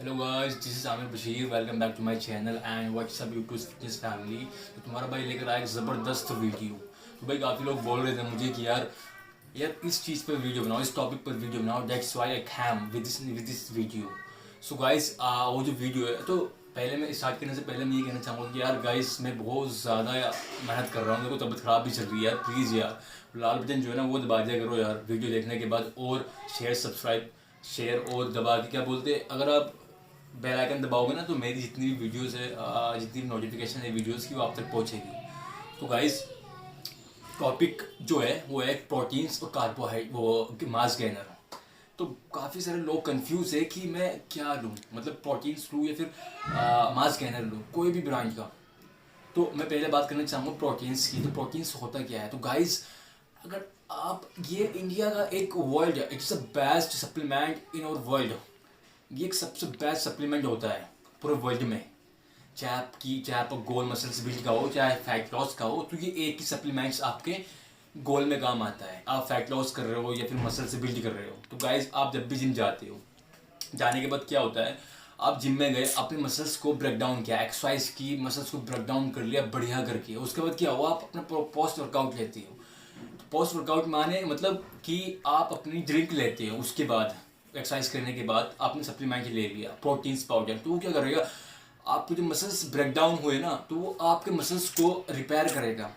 Hello guys, this is Aamir Bashir. Welcome back to my channel and what's up YouTube fitness family. तो तुम्हारा भाई लेकर आया एक ज़बरदस्त वीडियो। तो भाई काफ़ी लोग बोल रहे थे मुझे कि यार इस चीज़ पर वीडियो बनाओ, इस टॉपिक पर वीडियो बनाओ। That's why I came with this video. So guys, वो जो वीडियो है, तो पहले मैं स्टार्ट करने से पहले मैं ये कहना चाहूँगा कि यार गाइस, मैं बहुत ज़्यादा मेहनत कर रहा हूँ। मेरे को तबीयत ख़राब भी चल रही है यार। प्लीज़ यार लाल बटन जो है ना वो दबा दिया करो यार वीडियो देखने के बाद, और शेयर और दबा के क्या बोलते, अगर आप बेल आइकन दबाओगे ना तो मेरी जितनी भी वीडियोस है, जितनी भी नोटिफिकेशन है वीडियोस की, वो आप तक पहुंचेगी। तो गाइस, टॉपिक जो है वो है प्रोटीन्स और कार्बोहाइड्रेट, वो मास गेनर। तो काफ़ी सारे लोग कंफ्यूज है कि मैं क्या लूँ, मतलब प्रोटीन्स लूँ या फिर मास गेनर लूँ, कोई भी ब्रांड का। तो मैं पहले बात करना चाहूँगा प्रोटीन्स की। तो प्रोटीन्स होता क्या है? तो गाइस, अगर आप ये इंडिया का एक world, it's the best supplement in our world. ये एक सबसे बेस्ट सप्लीमेंट होता है पूरे वर्ल्ड में। चाहे आपका गोल मसल्स बिल्ड का हो, चाहे फैट लॉस का हो, तो ये एक ही सप्लीमेंट्स आपके गोल में काम आता है। आप फैट लॉस कर रहे हो या फिर मसल से बिल्ड कर रहे हो, तो गाइस आप जब भी जिम जाते हो, जाने के बाद क्या होता है, आप जिम में गए, अपने मसल्स को ब्रेक डाउन किया, एक्सरसाइज की, मसल्स को ब्रेक डाउन कर लिया बढ़िया करके। उसके बाद क्या हुआ, आप अपना पोस्ट वर्कआउट लेते हो। पोस्ट वर्कआउट माने मतलब कि आप अपनी ड्रिंक लेते हो, उसके बाद एक्सरसाइज करने के बाद आपने सप्लीमेंट ले लिया प्रोटीन्स पाउडर। तो वो क्या करेगा, आपके जो मसल्स ब्रेक डाउन हुए ना, तो वो आपके मसल्स को रिपेयर करेगा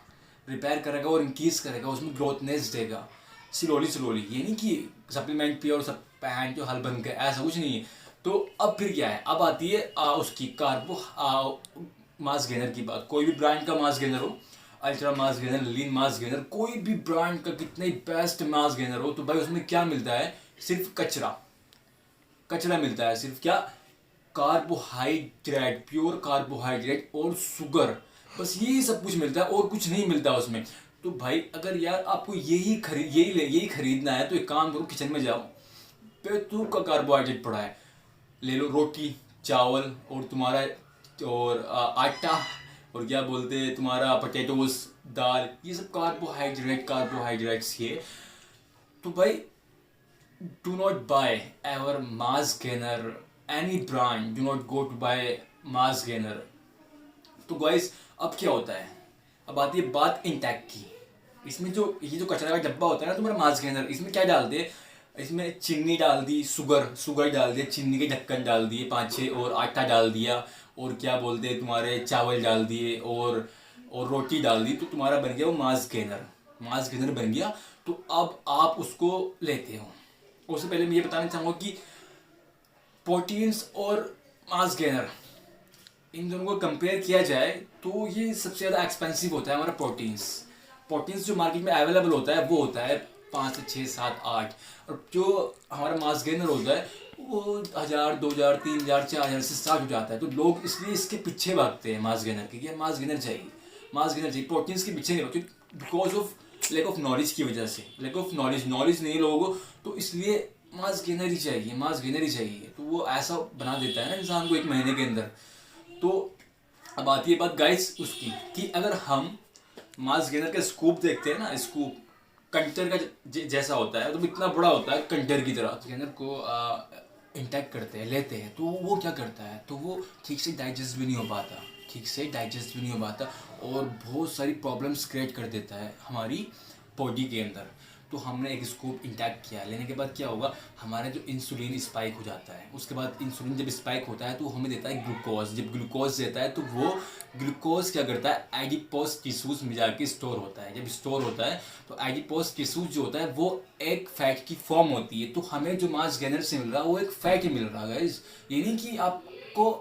और इंक्रीज करेगा, उसमें ग्रोथनेस देगा स्लोली स्लोली। ये नहीं कि सप्लीमेंट पिए और सब पैंट जो हल बन गए, ऐसा कुछ नहीं है। तो अब फिर क्या है, अब आती है उसकी मास गेनर की बात। कोई भी ब्रांड का मास गेनर हो, अल्ट्रा मास गेनर, लीन मास गेनर, कोई भी ब्रांड का कितना ही बेस्ट मास गेनर हो, तो भाई उसमें क्या मिलता है, सिर्फ कचरा कचरा मिलता है। सिर्फ क्या, कार्बोहाइड्रेट, प्योर कार्बोहाइड्रेट और शुगर, बस यही सब कुछ मिलता है और कुछ नहीं मिलता उसमें। तो भाई अगर यार आपको यही खरीदना है, तो एक काम करो, किचन में जाओ, बेतूब का कार्बोहाइड्रेट पड़ा है, ले लो रोटी, चावल और तुम्हारा और आटा, और क्या बोलते हैं तुम्हारा पोटैटोस, दाल, ये सब कार्बोहाइड्रेट्स ये। तो भाई, do not buy our mass gainer, any brand, do not go to buy mass gainer। तो गाइस, अब क्या होता है, अब आती है बात इंटेक की। इसमें जो ये जो कचरा का डब्बा होता है ना तुम्हारा मास गेनर, इसमें क्या डालते हैं, इसमें चीनी डाल दी, शुगर डाल दिया, चीनी के ढक्कन डाल दिए 5-6, और आटा डाल दिया, और क्या बोलते हैं तुम्हारे चावल डाल दिए, और रोटी डाल दी, तो तुम्हारा बन गया वो मास गेनर बन गया। तो अब आप उसको लेते हो। उससे पहले मैं ये बताना चाहूँगा कि प्रोटीन्स और मास गेनर, इन दोनों को कंपेयर किया जाए तो ये सबसे ज़्यादा एक्सपेंसिव होता है हमारा प्रोटीन्स जो मार्केट में अवेलेबल होता है वो होता है 5 से 6, 7, 8। और जो हमारा मास गेनर होता है वो 1000, 2000, 3000, 4000 से स्टार्ट हो जाता है। तो लोग इसलिए इसके पीछे भागते हैं मास गेनर के, कि मास गेनर चाहिए, प्रोटीन्स के पीछे नहीं भागते, because of lack of knowledge की वजह से। लैक ऑफ नॉलेज नहीं लोगों को, तो इसलिए मास गेनर ही चाहिए। तो वो ऐसा बना देता है ना इंसान को 1 महीने के अंदर। तो अब आती है बात गाइस उसकी, कि अगर हम मास गेनर का स्कूप देखते हैं ना, स्कूप कंटेनर का जैसा होता है, तो इतना बड़ा होता है कंटेनर की तरह। गेनर को इंटेक करते हैं, लेते हैं, तो वो क्या करता है, तो वो ठीक से डाइजेस्ट भी नहीं हो पाता, और बहुत सारी प्रॉब्लम्स क्रिएट कर देता है हमारी बॉडी के अंदर। तो हमने एक स्कूप इंटेक किया, लेने के बाद क्या होगा, हमारा जो इंसुलिन स्पाइक हो जाता है। उसके बाद इंसुलिन जब स्पाइक होता है तो हमें देता है ग्लूकोज। जब ग्लूकोज देता है तो वो ग्लूकोज क्या करता है, एडिपोज टिश्यूज में जाके स्टोर होता है। जब स्टोर होता है तो एडिपोज टिश्यूज जो होता है वो एक फैट की फॉर्म होती है। तो हमें जो मास गेनर से मिल रहा है वो एक फैट ही मिल रहा है गाइस। ये नहीं कि आपको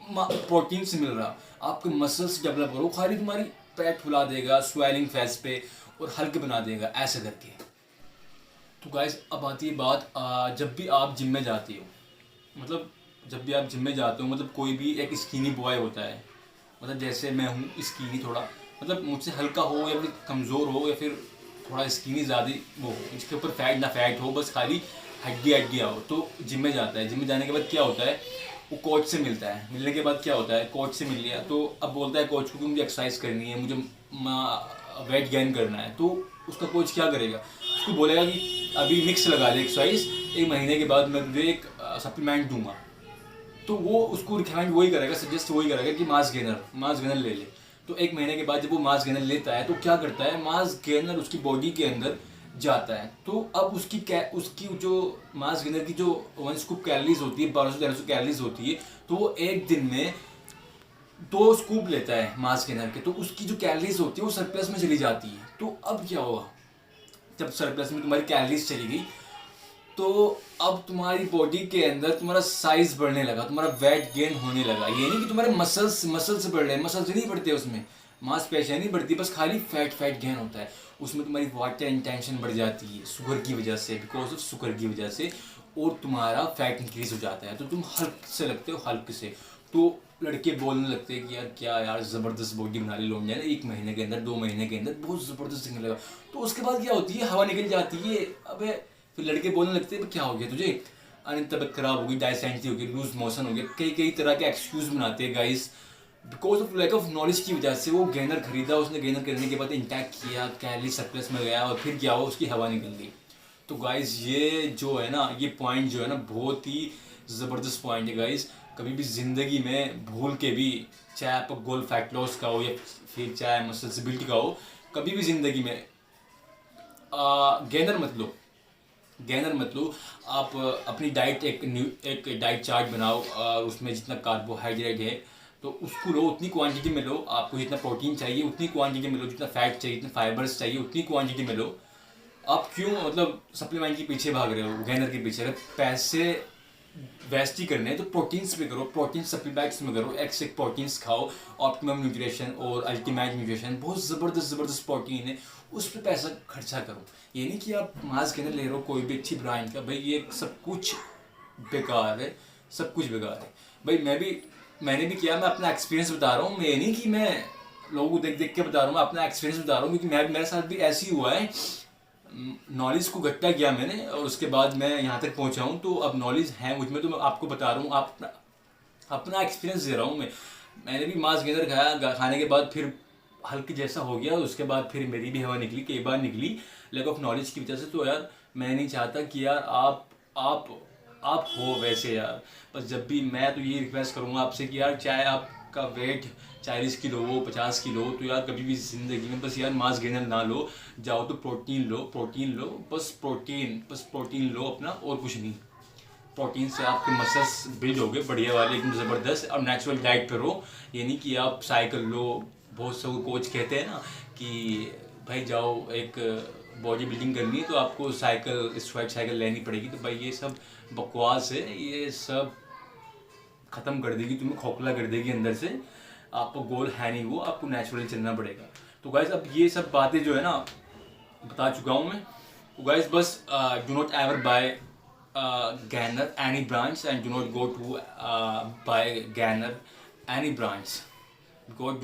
प्रोटीन से मिल रहा, आपके मसल्स डेवलप करो, खाली तुम्हारी पेट फुला देगा स्वेलिंग फेस पे और हल्के बना देगा ऐसे करके। तो गाइस, अब आती है बात, जब भी आप जिम में जाते हो, मतलब कोई भी एक स्किनी बॉय होता है, मतलब जैसे मैं हूँ स्किनी, थोड़ा मतलब मुझसे हल्का हो या फिर कमज़ोर हो या फिर थोड़ा स्किनी ज़्यादा वो हो, इसके ऊपर फैट हो, बस खाली हड्डियाँ हो, तो जिम में जाता है। जिम में जाने के बाद क्या होता है, वो कोच से मिलता है। मिलने के बाद क्या होता है, कोच से मिल लिया तो अब बोलता है कोच को कि मुझे एक्सरसाइज करनी है, मुझे वेट गेन करना है। तो उसका कोच क्या करेगा, उसको बोलेगा कि अभी मिक्स लगा दे एक्सरसाइज, 1 महीने के बाद मैं तुझे एक सप्लीमेंट दूंगा। तो वो उसको रिकमेंड वही करेगा, सजेस्ट वही करेगा कि मास गेनर ले ले। तो एक महीने के बाद जब वो मास गेनर लेता है तो क्या करता है, मास गेनर उसकी बॉडी के अंदर जाता है। तो अब उसकी जो मास गेनर की जो 1 स्कूप कैलोरीज होती है, 1200 कैलोरीज होती है, तो वो एक दिन में 2 स्कूप लेता है मास गेनर के, तो उसकी जो कैलोरीज होती है वो सरप्लस में चली जाती है। तो अब क्या होगा, जब सरप्लस में तुम्हारी कैलोरीज चली गई तो अब तुम्हारी बॉडी के अंदर तुम्हारा साइज बढ़ने लगा, तुम्हारा वेट गेन होने लगा। ये नहीं कि तुम्हारे मसल्स बढ़ रहे हैं, मसल्स नहीं बढ़ते उसमें, मांसपेशियां नहीं बढ़ती, बस खाली फैट गेन होता है। उसमें तुम्हारी वाटर इंटेंशन बढ़ जाती है शुगर की वजह से, बिकॉज ऑफ शुगर की वजह से, और तुम्हारा फैट इंक्रीज हो जाता है। तो तुम हल्क से लगते हो, हल्क से। तो लड़के बोलने लगते हैं कि यार क्या यार ज़बरदस्त बॉडी बना ली लोग ने, 1 महीने के अंदर 2 महीने के अंदर बहुत ज़बरदस्त दिखने लगा। तो उसके बाद क्या होती है, हवा निकल जाती है। अबे फिर लड़के बोलने लगते हैं क्या हो गया तुझे, अरे तबीयत खराब होगी, डायसेंट्री होगी, लूज मोशन हो गया, कई तरह के एक्सक्यूज बनाते हैं guys, because of lack of knowledge की वजह से। वो गेनर खरीदा, उसने गेनर करने के बाद इंटैक्ट किया, कैलोरी सरप्लस में गया, और फिर क्या हुआ, उसकी हवा निकल गई। तो गाइस ये जो है ना, ये पॉइंट जो है ना, बहुत ही ज़बरदस्त पॉइंट है गाइस। कभी भी ज़िंदगी में भूल के भी, चाहे आपका गोल फैट लॉस का हो या फिर चाहे मसल्स बिल्ड का हो, कभी भी ज़िंदगी में गेनर मत लो, गेनर मत लो। आप अपनी डाइट एक डाइट चार्ट बनाओ, और उसमें जितना कार्बोहाइड्रेट है तो उसको लो, उतनी क्वांटिटी में लो। आपको जितना प्रोटीन चाहिए उतनी क्वांटिटी में लो, जितना फैट चाहिए, जितना फाइबर्स चाहिए उतनी क्वांटिटी में लो। आप क्यों मतलब सप्लीमेंट के पीछे भाग रहे हो, गेनर के पीछे? अगर पैसे वेस्ट ही करने हैं तो प्रोटीन्स पे करो, प्रोटीन सप्लीमेंट्स में करो, एक प्रोटीन्स खाओ, ऑप्टिमम न्यूट्रिशन और अल्टीमेट न्यूट्रिशन, बहुत ज़बरदस्त प्रोटीन है, उस पर पैसा खर्चा करो। ये नहीं कि आप मास गेनर ले रहे हो कोई भी अच्छी ब्रांड का, भाई ये सब कुछ बेकार है, सब कुछ बेकार है भाई। मैंने भी किया, मैं अपना एक्सपीरियंस बता रहा हूँ, मैं ये नहीं कि मैं लोगों को देख के बता रहा हूँ, मैं अपना एक्सपीरियंस बता रहा हूँ, क्योंकि मेरे साथ भी ऐसे ही हुआ है। नॉलेज को इकट्ठा किया मैंने और उसके बाद मैं यहाँ तक पहुँचा हूँ। तो अब नॉलेज है मुझ में, तो मैं आपको बता रहा हूँ, आप अपना एक्सपीरियंस दे रहा हूँ मैं। मैंने भी मांस गेनर खाया, खाने के बाद फिर हल्के जैसा हो गया, उसके बाद फिर मेरी भी हवा निकली, कई बार निकली, लैक ऑफ नॉलेज की वजह से। तो यार मैं नहीं चाहता कि यार आप हो वैसे यार। बस जब भी मैं तो ये रिक्वेस्ट करूँगा आपसे कि यार चाहे आपका वेट 40 किलो हो, 50 किलो हो, तो यार कभी भी ज़िंदगी में बस यार मांस गेनर ना लो, जाओ तो प्रोटीन लो, बस प्रोटीन लो अपना, और कुछ नहीं। प्रोटीन से आपके मसल्स बिल्ड हो गए बढ़िया वाले, एकदम ज़बरदस्त। और नेचुरल डाइट करो, ये नहीं कि आप साइकिल लो। बहुत से कोच कहते हैं ना कि भाई जाओ एक बॉडी बिल्डिंग करनी है तो आपको स्वेट साइकिल लेनी पड़ेगी। तो भाई ये सब बकवास है, ये सब ख़त्म कर देगी, तुम्हें खोखला कर देगी अंदर से। आपको गोल है नहीं वो, आपको नेचुरली चलना पड़ेगा। तो गाइस अब ये सब बातें जो है ना बता चुका हूँ मैं। तो गाइस बस do not ever buy Ganner any brands, and do not go to buy Ganner any brands, because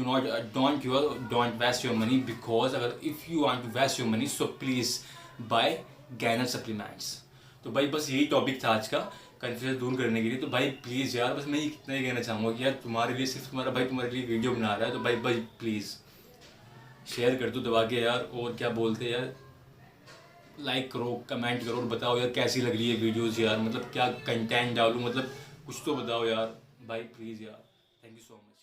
don't waste your money, because अगर if you want to waste your money so please buy Ganner supplements। तो भाई बस यही topic था आज का, confusion दूर करने के लिए। तो भाई प्लीज़ यार, बस मैं ये कितना ही कहना चाहूँगा कि यार तुम्हारे लिए, सिर्फ तुम्हारा भाई तुम्हारे लिए वीडियो बना रहा है, तो भाई प्लीज़ शेयर कर दो दबा के यार। और क्या बोलते हैं यार, लाइक करो, कमेंट करो और बताओ यार कैसी लग रही है वीडियोज़ यार, मतलब क्या कंटेंट डालूँ, मतलब कुछ तो बताओ यार भाई प्लीज़ यार। Thank you so much.